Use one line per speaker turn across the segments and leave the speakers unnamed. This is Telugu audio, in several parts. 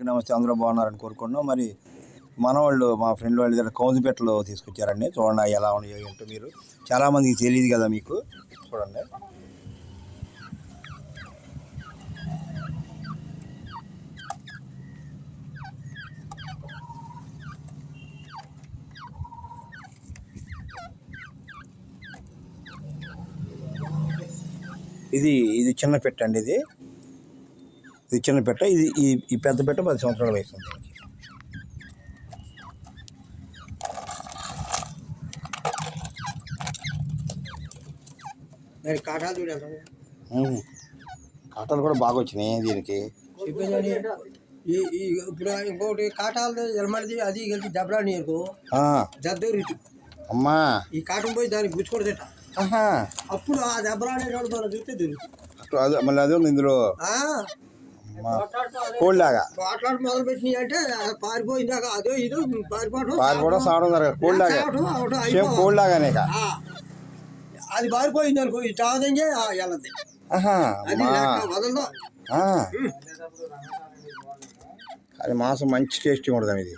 నమస్తే, అందరూ బాగున్నారని కోరుకున్నాం. మరి మనవాళ్ళు మా ఫ్రెండ్ వాళ్ళు దగ్గర కౌజుపెట్టలు తీసుకొచ్చారండి. చూడండి ఎలా ఉన్నాయో ఏంటో. మీరు చాలామందికి తెలియదు కదా, మీకు చూడండి. ఇది చిన్న పెట్ట అండి. ఇది చిన్న పెట్ట. ఈ పెద్ద పెట్ట 10 సంవత్సరాల వయసు ఉంది. కాటాలు కూడా బాగా వచ్చినాయి దీనికి.
ఇప్పుడు ఇంకోటి కాటాలు ఎలమడిది అది కలిసి దెబ్బలాడి జద్దూరి
అమ్మా
ఈ కాటం పోయి దానికి గుచ్చుకొడదట. అప్పుడు ఆ దెబ్బలాడేటోడు మనం చూస్తే దొరుకుతుంది.
మళ్ళీ అదే ఉంది ఇందులో కోల్లాగా
మాట్లాడు మొదలు పెట్టినాయి అంటే పారిపోయిందాక అదో ఇదో
పారిపోవడం సావడం జరగదు. కోల్లాగానే
అది పారిపోయింది అనుకో, ఈ చావదంగే వెళ్ళద్ది. అది వదలదు.
అది మాంసం మంచి టేస్టీ ఉంటుంది. ఇది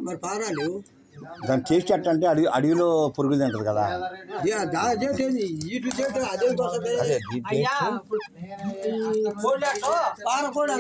మరి పారాలు
దాని టేస్ట్ ఎట్లా అంటే అడవిలో పురుగులు తింటది కదా.
పార కూడా